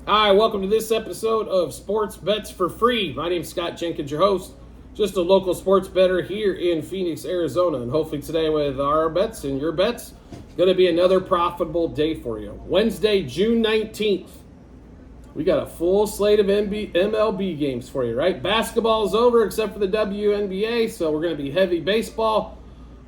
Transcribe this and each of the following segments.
Hi, welcome to this episode of Sports Bets for Free. My name's Scott Jenkins, your host, just a local sports bettor here in Phoenix, Arizona. And hopefully today with our bets and your bets, going to be another profitable day for you. Wednesday, June 19th. We got a full slate of MLB games for you, right? Basketball is over except for the WNBA, so we're going to be heavy baseball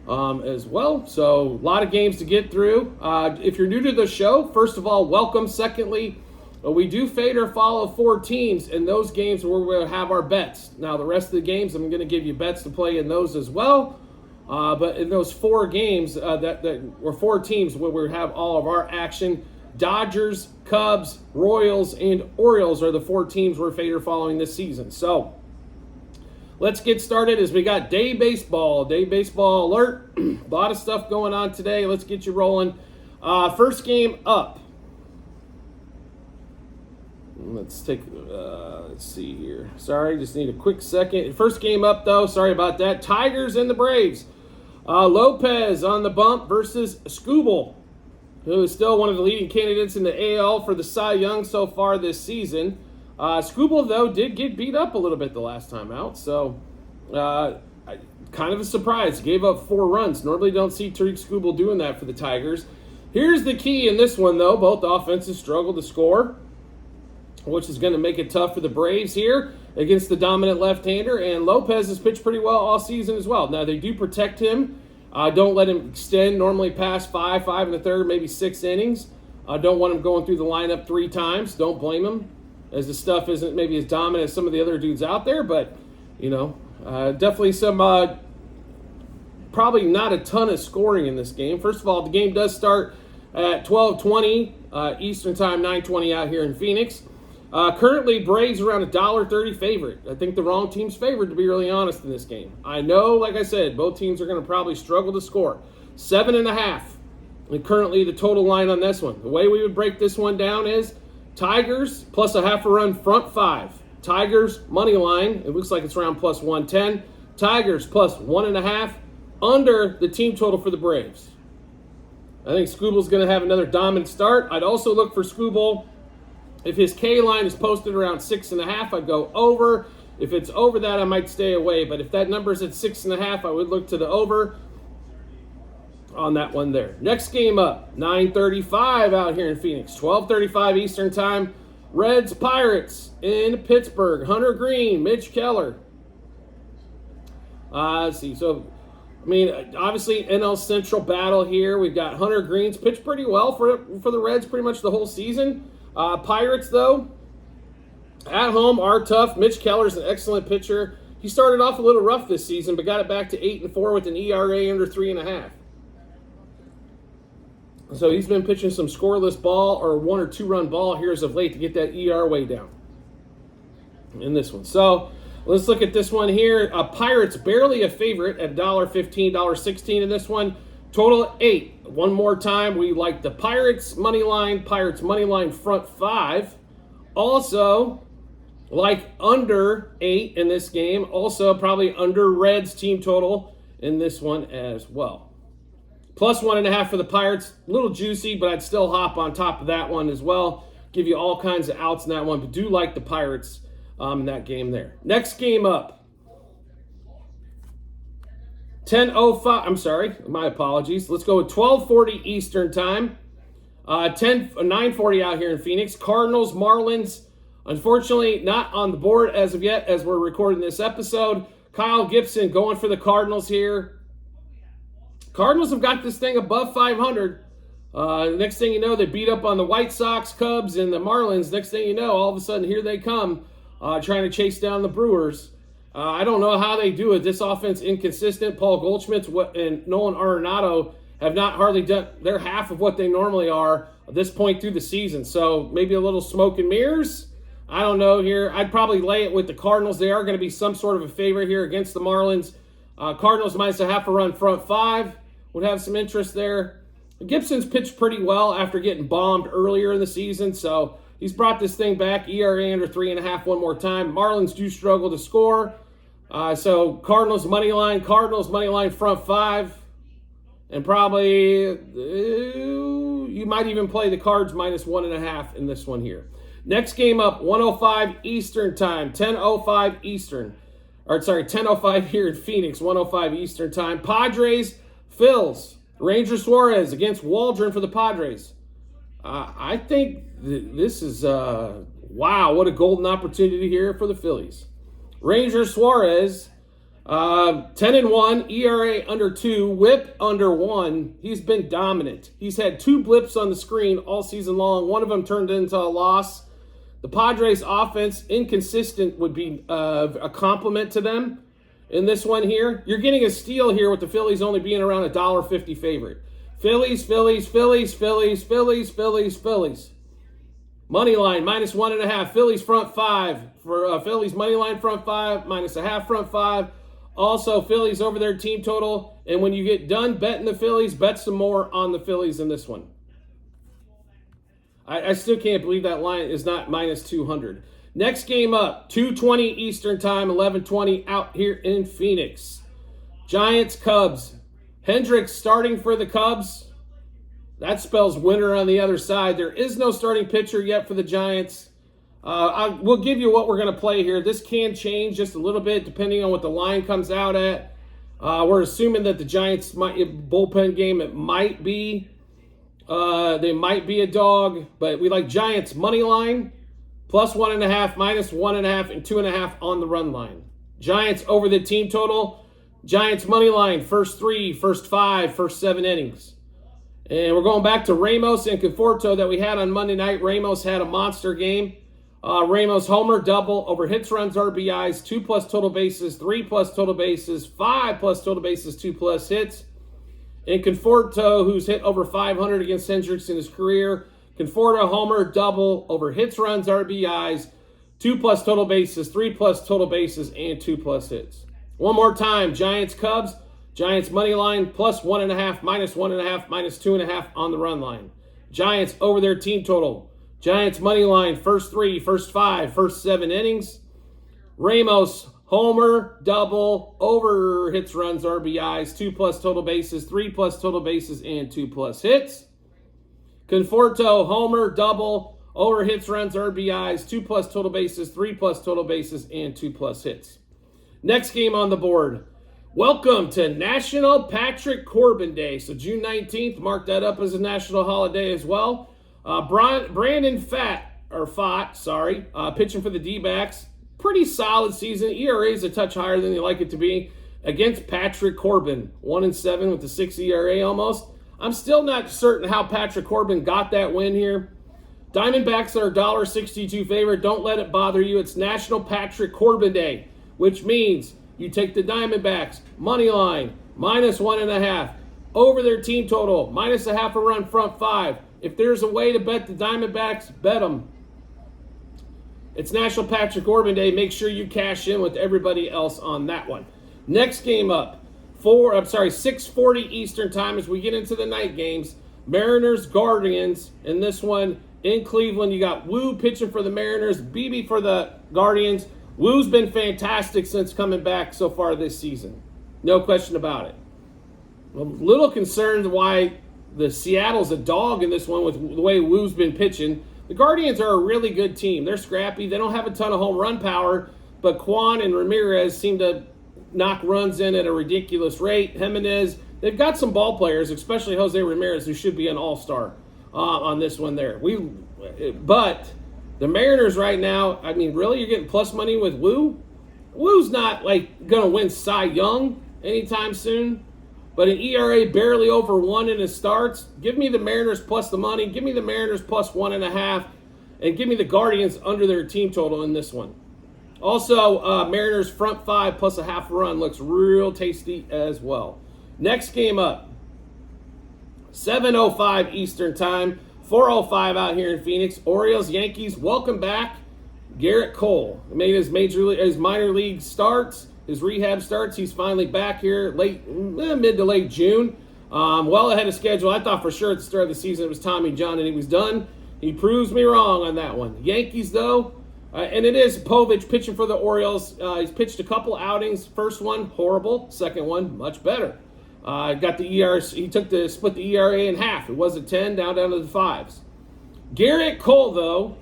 as well. So a lot of games to get through. If you're new to the show, first of all, welcome. Secondly, we do fade or follow 4 teams in those games where we'll have our bets. Now, the rest of the games, I'm going to give you bets to play in those as well. But in those 4 games, that were 4 teams where we have all of our action, Dodgers, Cubs, Royals, and Orioles are the 4 teams we're fade or following this season. So let's get started as we got day baseball alert. A lot of stuff going on today. Let's get you rolling. First game up. Let's see here. Sorry, just need a quick second. First game up, though. Sorry about that. Tigers and the Braves. Lopez on the bump versus Skubal, who is still one of the leading candidates in the AL for the Cy Young so far this season. Skubal, though, did get beat up a little bit the last time out, so kind of a surprise. Gave up 4 runs. Normally don't see Tariq Skubal doing that for the Tigers. Here's the key in this one, though. Both offenses struggle to score, which is going to make it tough for the Braves here against the dominant left-hander. And Lopez has pitched pretty well all season as well. Now, they do protect him. Don't let him extend normally past 5 1/3, maybe 6 innings. Don't want him going through the lineup 3 times. Don't blame him, as the stuff isn't maybe as dominant as some of the other dudes out there. But, definitely some probably not a ton of scoring in this game. First of all, the game does start at 12:20 Eastern Time, 9:20 out here in Phoenix. Currently, Braves around $1.30 favorite. I think the wrong team's favored, to be really honest, in this game. I know, like I said, both teams are going to probably struggle to score. 7.5. And currently, the total line on this one. The way we would break this one down is Tigers plus a half a run front 5. Tigers money line. It looks like it's around plus 110. Tigers plus 1.5 under the team total for the Braves. I think Skubal's going to have another dominant start. I'd also look for Skubal. If his K line is posted around 6.5, I'd go over. If it's over that, I might stay away. But if that number's at 6.5, I would look to the over on that one there. Next game up, 9:35 out here in Phoenix, 12:35 Eastern Time. Reds Pirates in Pittsburgh. Hunter Green, Mitch Keller. Let's see. So, obviously NL Central battle here. We've got Hunter Green's pitched pretty well for the Reds pretty much the whole season. Pirates, though, at home are tough. Mitch Keller's an excellent pitcher. He started off a little rough this season, but got it back to 8-4 with an ERA under 3.5. So he's been pitching some scoreless ball or 1 or 2 run ball here as of late to get that ER way down in this one. So let's look at this one here. Pirates barely a favorite at $1.15, $1.16 in this one. Total 8. One more time, we like the Pirates money line front 5. Also, like under 8 in this game. Also, probably under Reds team total in this one as well. Plus 1.5 for the Pirates. A little juicy, but I'd still hop on top of that one as well. Give you all kinds of outs in that one, but do like the Pirates in that game there. Next game up. 10:05, I'm sorry, my apologies. Let's go with 12:40 Eastern Time. 9:40 out here in Phoenix. Cardinals, Marlins, unfortunately not on the board as of yet as we're recording this episode. Kyle Gibson going for the Cardinals here. Cardinals have got this thing above 500. Next thing you know, they beat up on the White Sox, Cubs, and the Marlins. Next thing you know, all of a sudden, here they come trying to chase down the Brewers. I don't know how they do it. This offense inconsistent. Paul Goldschmidt and Nolan Arenado have not hardly done their half of what they normally are at this point through the season. So maybe a little smoke and mirrors. I don't know here. I'd probably lay it with the Cardinals. They are going to be some sort of a favorite here against the Marlins. Cardinals minus a half a run front 5 would have some interest there. Gibson's pitched pretty well after getting bombed earlier in the season, so he's brought this thing back. ERA under 3.5 one more time. Marlins do struggle to score. So Cardinals money line front 5. And probably you might even play the Cards minus 1.5 in this one here. Next game up, 1:05 Eastern time, 10:05 Eastern. 10:05 here in Phoenix, 1:05 Eastern time. Padres, Phils. Ranger Suarez against Waldron for the Padres. I think this is, wow, what a golden opportunity here for the Phillies. Ranger Suarez, 10-1, ERA under 2, WHIP under 1. He's been dominant. He's had 2 blips on the screen all season long. One of them turned into a loss. The Padres' offense, inconsistent, would be a compliment to them in this one here. You're getting a steal here with the Phillies only being around a $1.50 favorite. Phillies, Phillies, Phillies, Phillies, Phillies, Phillies, Phillies. Money line, -1.5. Phillies front 5. For Phillies, money line front 5, -0.5 front 5. Also, Phillies over their team total. And when you get done betting the Phillies, bet some more on the Phillies in this one. I still can't believe that line is not -200. Next game up, 2:20 Eastern time, 11:20 out here in Phoenix. Giants, Cubs. Hendricks starting for the Cubs. That spells winner on the other side. There is no starting pitcher yet for the Giants. We'll give you what we're going to play here. This can change just a little bit depending on what the line comes out at. We're assuming that the Giants bullpen game, it might be. They might be a dog, but we like Giants money line, +1.5, -1.5, and 2.5 on the run line. Giants over the team total. Giants money line, first 3, first 5, first 7 innings. And we're going back to Ramos and Conforto that we had on Monday night. Ramos had a monster game. Ramos homer, double, over hits, runs, RBIs, 2+ total bases, 3+ total bases, 5+ total bases, 2+ hits. And Conforto, who's hit over 500 against Hendricks in his career. Conforto homer, double, over hits, runs, RBIs, 2+ total bases, 3+ total bases, and 2+ hits. One more time, Giants, Cubs. Giants money line, +1.5, -1.5, -2.5 on the run line. Giants over their team total. Giants money line, first 3, first 5, first 7 innings. Ramos, homer, double, over hits, runs, RBIs, 2+ total bases, 3+ total bases, and 2+ hits. Conforto, homer, double, over hits, runs, RBIs, 2+ total bases, 3+ total bases, and 2+ hits. Next game on the board. Welcome to National Patrick Corbin Day. So June 19th, mark that up as a national holiday as well. Brandon Pfaadt, pitching for the D-backs. Pretty solid season. ERA is a touch higher than you like it to be. Against Patrick Corbin, 1-7 with the 6 ERA almost. I'm still not certain how Patrick Corbin got that win here. Diamondbacks are $1.62 favorite. Don't let it bother you. It's National Patrick Corbin Day, which means you take the Diamondbacks money line, -1.5, over their team total, -0.5 a run front 5. If there's a way to bet the Diamondbacks, bet them. It's National Patrick Corbin Day. Make sure you cash in with everybody else on that one. Next game up, 6:40 Eastern time as we get into the night games. Mariners, Guardians. In this one in Cleveland, you got Wu pitching for the Mariners, Beebe for the Guardians. Wu's been fantastic since coming back so far this season. No question about it. I'm a little concerned why the Seattle's a dog in this one with the way Wu's been pitching. The Guardians are a really good team. They're scrappy. They don't have a ton of home run power, but Kwan and Ramirez seem to knock runs in at a ridiculous rate. Jimenez, they've got some ball players, especially Jose Ramirez, who should be an all-star on this one there. But the Mariners right now, I mean, really, you're getting plus money with Wu? Wu's not, going to win Cy Young anytime soon. But an ERA barely over 1 in his starts. Give me the Mariners plus the money. Give me the Mariners plus 1.5. And give me the Guardians under their team total in this one. Also, Mariners front 5 plus a half run looks real tasty as well. Next game up, 7:05 Eastern time, 4:05 out here in Phoenix. Orioles, Yankees, welcome back. Garrett Cole made his minor league starts, his rehab starts. He's finally back here mid to late June. Well ahead of schedule. I thought for sure at the start of the season it was Tommy John and he was done. He proves me wrong on that one. Yankees, though, and it is Povich pitching for the Orioles. He's pitched a couple outings. First one, horrible. Second one, much better. Got the ERA. He split the ERA in half. It was a 10 down to the 5s. Garrett Cole, though,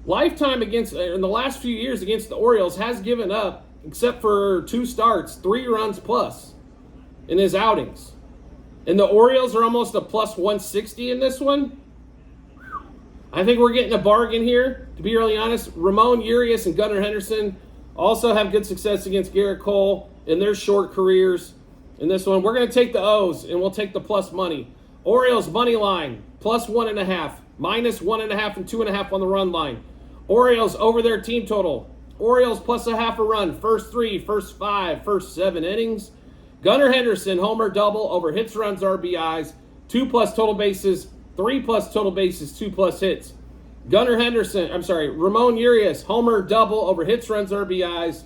Lifetime against, in the last few years against the Orioles, has given up, except for 2 starts, 3 runs plus in his outings. And the Orioles are almost a plus 160 in this one. I think we're getting a bargain here, to be really honest. Ramon Urias and Gunnar Henderson also have good success against Garrett Cole in their short careers. In this one, we're going to take the O's, and we'll take the plus money. Orioles money line, plus 1.5, minus 1.5 and 2.5 on the run line. Orioles over their team total. Orioles plus a half a run, first 3, first 5, first 7 innings. Gunnar Henderson, homer double over hits, runs, RBIs, 2 plus total bases, 3 plus total bases, 2 plus hits. Ramon Urias, homer double over hits, runs, RBIs,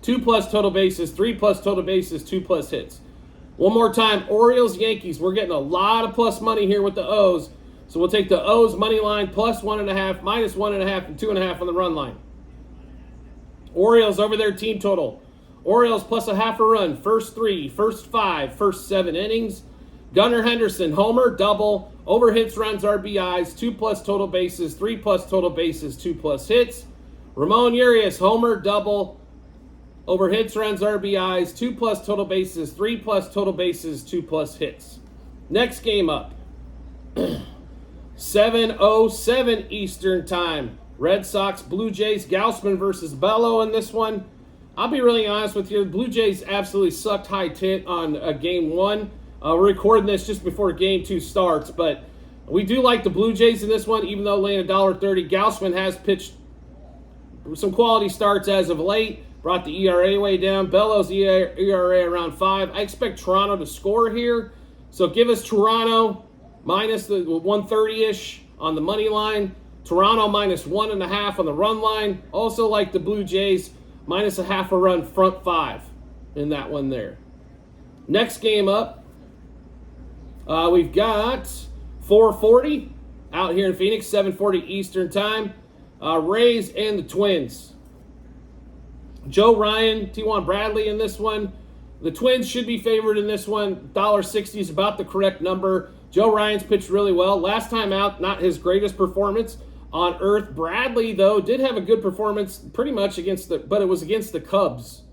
2 plus total bases, 3 plus total bases, 2 plus hits. One more time, Orioles, Yankees. We're getting a lot of plus money here with the O's. So we'll take the O's money line, plus 1.5, minus 1.5, and 2.5 on the run line. Orioles over their team total. Orioles plus a half a run, first 3, first 5, first 7 innings. Gunnar Henderson, homer, double, over hits, runs, RBIs, 2 plus total bases, 3 plus total bases, 2 plus hits. Ramon Urias, homer, double, over hits, runs, RBIs, 2 plus total bases, 3 plus total bases, 2 plus hits. Next game up. 7:07 Eastern Time. Red Sox, Blue Jays, Gausman versus Bello in this one. I'll be really honest with you. The Blue Jays absolutely sucked high tit on Game 1. We're recording this just before Game 2 starts, but we do like the Blue Jays in this one, even though laying $1.30. Gausman has pitched some quality starts as of late, brought the ERA way down. Bello's ERA around 5. I expect Toronto to score here, so give us Toronto minus the 130-ish on the money line. Toronto minus 1.5 on the run line. Also like the Blue Jays, minus a half a run, front 5 in that one there. Next game up, we've got 4:40 out here in Phoenix, 7:40 Eastern Time. Rays and the Twins. Joe Ryan, T1 Bradley in this one. The Twins should be favored in this one. $1.60 is about the correct number. Joe Ryan's pitched really well. Last time out, not his greatest performance on earth. Bradley, though, did have a good performance pretty much but it was against the Cubs.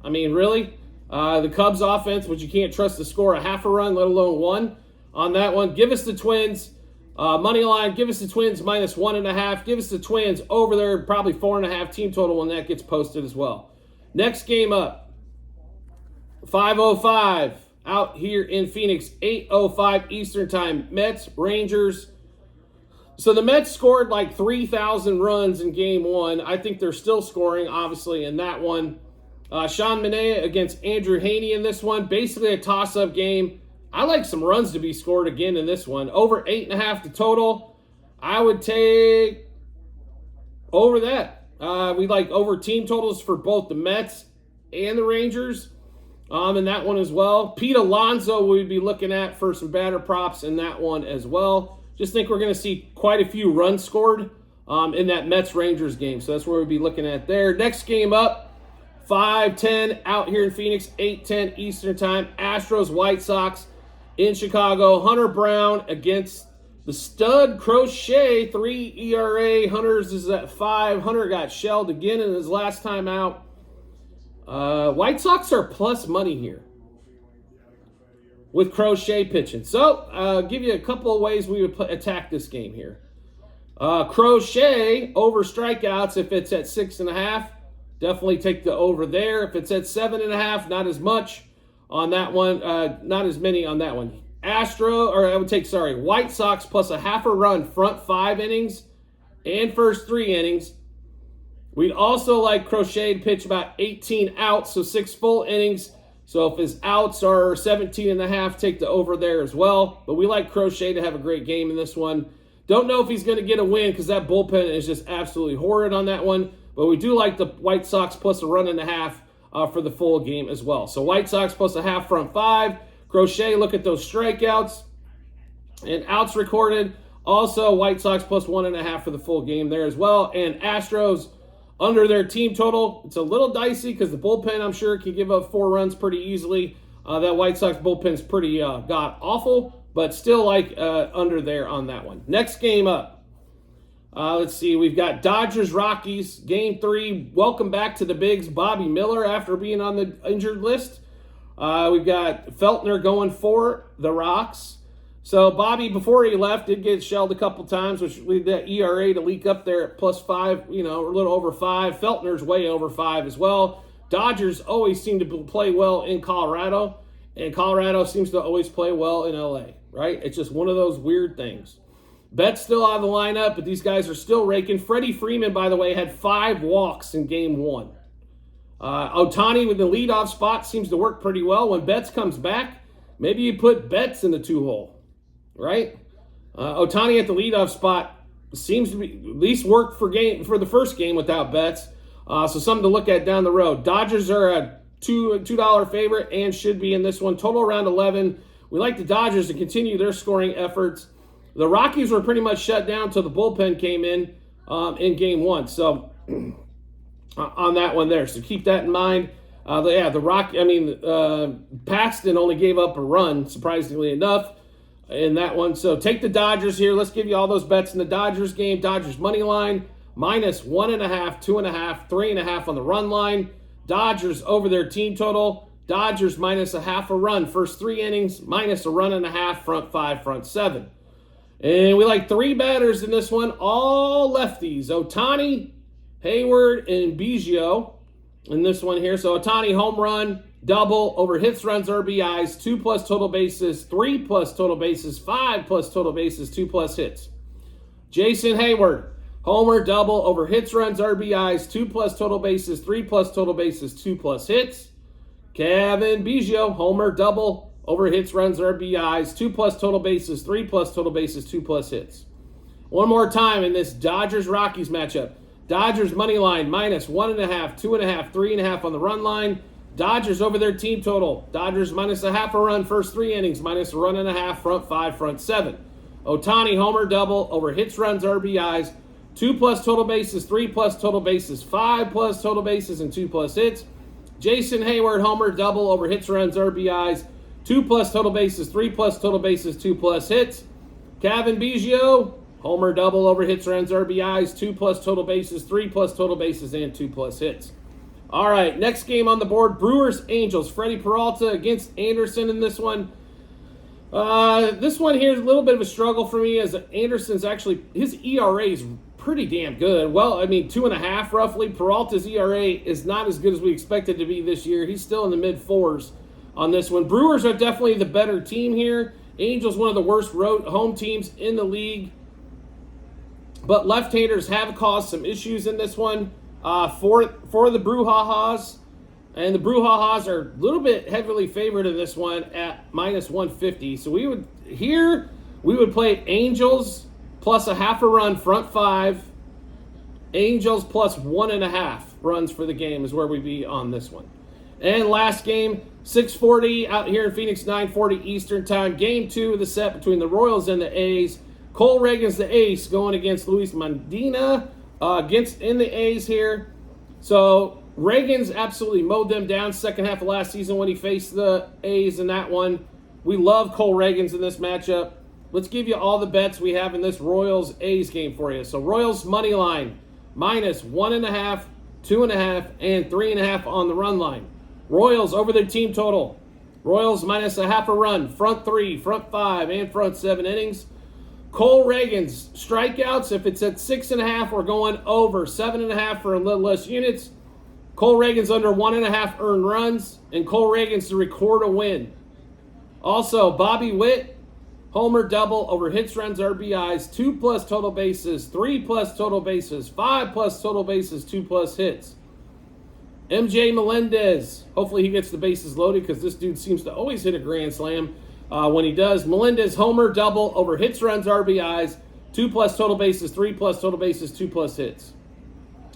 I mean, really? The Cubs offense, which you can't trust to score a half a run, let alone 1 on that one. Give us the Twins. Money line, give us the Twins minus 1.5. Give us the Twins over there, probably 4.5 team total when that gets posted as well. Next game up, 5:05 out here in Phoenix, 8:05 Eastern Time. Mets, Rangers. So the Mets scored like 3,000 runs in Game 1. I think they're still scoring, obviously, in that one. Sean Manaea against Andrew Haney in this one. Basically a toss-up game. I like some runs to be scored again in this one. Over 8.5 the total. I would take over that. We like over team totals for both the Mets and the Rangers in that one as well. Pete Alonso we'd be looking at for some batter props in that one as well. Just think we're going to see quite a few runs scored in that Mets-Rangers game. So that's where we'll be looking at there. Next game up, 5:10 out here in Phoenix, 8:10 Eastern Time. Astros, White Sox in Chicago. Hunter Brown against the stud Crochet, 3 ERA. Hunter's is at 5. Hunter got shelled again in his last time out. White Sox are plus money here with Crochet pitching. So, I'll give you a couple of ways we would attack this game here. Crochet over strikeouts if it's at 6.5. Definitely take the over there. If it's at 7.5, not as much on that one. Not as many on that one. White Sox plus a half a run, front 5 innings and first 3 innings. We'd also like Crochet to pitch about 18 outs, so 6 full innings. So if his outs are 17.5, take the over there as well. But we like Crochet to have a great game in this one. Don't know if he's going to get a win because that bullpen is just absolutely horrid on that one. But we do like the White Sox plus a 1.5 for the full game as well. So White Sox plus a half, front 5. Crochet, look at those strikeouts and outs recorded. Also, White Sox plus 1.5 for the full game there as well. And Astros under their team total. It's a little dicey because the bullpen, I'm sure, can give up 4 runs pretty easily. That White Sox bullpen's pretty god-awful, but still like under there on that one. Next game up, Let's see. We've got Dodgers Rockies Game 3. Welcome back to the Bigs, Bobby Miller after being on the injured list. We've got Feltner going for the Rocks. So Bobby, before he left, did get shelled a couple times, which lead that ERA to leak up there at +5, a little over 5. Feltner's way over 5 as well. Dodgers always seem to play well in Colorado, and Colorado seems to always play well in LA, right? It's just one of those weird things. Betts still out of the lineup, but these guys are still raking. Freddie Freeman, by the way, had 5 walks in Game 1. Ohtani with the leadoff spot seems to work pretty well. When Betts comes back, maybe you put Betts in the 2-hole, right? Ohtani at the leadoff spot seems to be at least work for the first game without Betts. So something to look at down the road. Dodgers are a $2 favorite and should be in this one. Total around 11. We like the Dodgers to continue their scoring efforts. The Rockies were pretty much shut down until the bullpen came in Game 1. So on that one there. So keep that in mind. Paxton only gave up a run, surprisingly enough, in that one. So take the Dodgers here. Let's give you all those bets in the Dodgers game. Dodgers money line, -1.5, 2.5, 3.5 on the run line. Dodgers over their team total. Dodgers -0.5 a run. First 3 innings, -1.5, front 5, front 7. And we like 3 batters in this one, all lefties. Ohtani, Hayward, and Biggio in this one here. So Ohtani home run, double over hits, runs, RBIs, 2+ total bases, 3+ total bases, 5+ total bases, 2+ hits. Jason Hayward, homer, double over hits, runs, RBIs, 2+ total bases, 3+ total bases, 2+ hits. Kevin Biggio, homer, double over hits, runs, RBIs, 2+ total bases, 3+ total bases, 2+ hits. One more time in this Dodgers-Rockies matchup. Dodgers money line, -1.5, 2.5, 3.5 on the run line. Dodgers over their team total. Dodgers -0.5 a run, first 3 innings, -1.5, front 5, front 7. Ohtani homer, double over hits, runs, RBIs, 2+ total bases, 3+ total bases, 5+ total bases, and 2+ hits. Jason Hayward homer, double over hits, runs, RBIs, 2+ total bases, 3+ total bases, 2+ hits. Kevin Biggio, homer, double over hits, runs, RBIs, 2+ total bases, 3+ total bases, and 2+ hits. All right, next game on the board, Brewers Angels. Freddie Peralta against Anderson in this one. This one here is a little bit of a struggle for me, as Anderson's actually, his ERA is pretty damn good. Well, 2.5 roughly. Peralta's ERA is not as good as we expected to be this year. He's still in the mid-4s on this one. Brewers are definitely the better team here. Angels, one of the worst home teams in the league. But left-handers have caused some issues in this one for the Brouhahas. And the Brouhahas are a little bit heavily favored in this one at -150. So we would play Angels +0.5 a run, front 5. Angels +1.5 runs for the game is where we'd be on this one. And last game, 6:40 out here in Phoenix, 9:40 Eastern time. Game 2 of the set between the Royals and the A's. Cole Reagan's the ace going against Luis Medina in the A's here. So Reagan's absolutely mowed them down second half of last season when he faced the A's in that one. We love Cole Reagan's in this matchup. Let's give you all the bets we have in this Royals-A's game for you. So Royals money line, -1.5, 2.5, and 3.5 on the run line. Royals over their team total. Royals -0.5 a run, front 3, front 5, and front 7 innings. Cole Reagan's strikeouts, if it's at 6.5, we're going over 7.5 for a little less units. Cole Reagan's under 1.5 earned runs, and Cole Reagan's to record a win. Also, Bobby Witt, homer, double over hits, runs, RBIs, 2+ total bases, 3+ total bases, 5+ total bases, 2+ hits. MJ Melendez, hopefully he gets the bases loaded because this dude seems to always hit a grand slam when he does. Melendez, homer, double over hits, runs, RBIs, 2+ total bases, 3+ total bases, 2+ hits.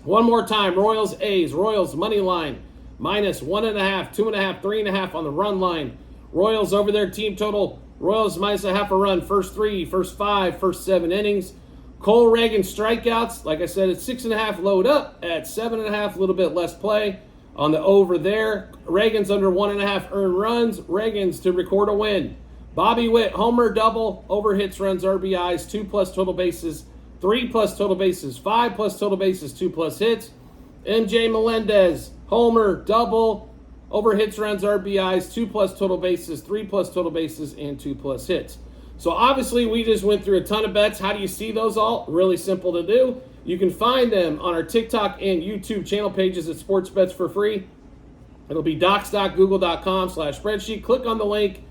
One more time, Royals, A's. Royals money line, -1.5, 2.5, 3.5 on the run line. Royals over their team total. Royals -0.5 a run, first 3, first 5, first 7 innings. Cole Reagan strikeouts, like I said, at 6.5, load up at 7.5, a little bit less play on the over there. Reagan's under 1.5 earned runs. Reagan's to record a win. Bobby Witt, homer, double over hits, runs, RBIs, 2+ total bases, 3 plus total bases, 5 plus total bases, 2 plus hits. MJ Melendez, homer, double, over hits, runs, RBIs, 2 plus total bases, 3 plus total bases, and 2 plus hits. So obviously we just went through a ton of bets. How do you see those all? Really simple to do. You can find them on our TikTok and YouTube channel pages at Sports Bets for Free. It'll be docs.google.com/spreadsheet. Click on the link.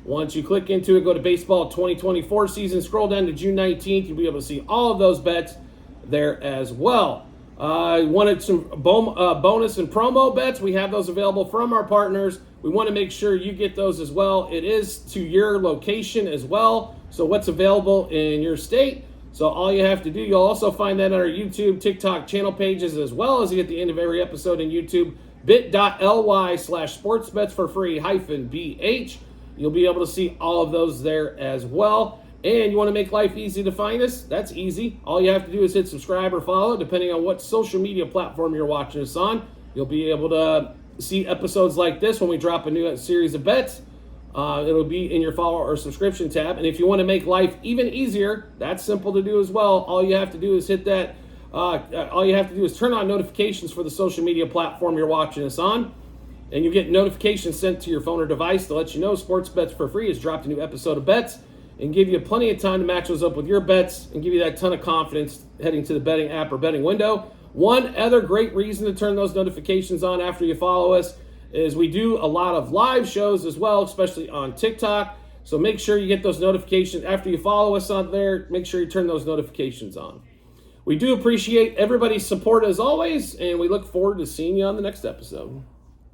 Once you click into it, go to baseball 2024 season. Scroll down to June 19th. You'll be able to see all of those bets there as well. Wanted some bonus and promo bets. We have those available from our partners. We want to make sure you get those as well. It is to your location as well. So what's available in your state. So all you have to do, you'll also find that on our YouTube, TikTok channel pages, as well as at the end of every episode in YouTube, bit.ly/sportsbetsforfree-BH. You'll be able to see all of those there as well. And you want to make life easy to find us? That's easy. All you have to do is hit subscribe or follow, depending on what social media platform you're watching us on. You'll be able to see episodes like this when we drop a new series of bets. It'll be in your follow or subscription tab. And if you want to make life even easier, that's simple to do as well. All you have to do is hit that. All you have to do is turn on notifications for the social media platform you're watching us on. And you get notifications sent to your phone or device to let you know Sports Bets for Free has dropped a new episode of bets, and give you plenty of time to match those up with your bets and give you that ton of confidence heading to the betting app or betting window. One other great reason to turn those notifications on after you follow us is we do a lot of live shows as well, especially on TikTok. So make sure you get those notifications after you follow us on there. Make sure you turn those notifications on. We do appreciate everybody's support as always, and we look forward to seeing you on the next episode.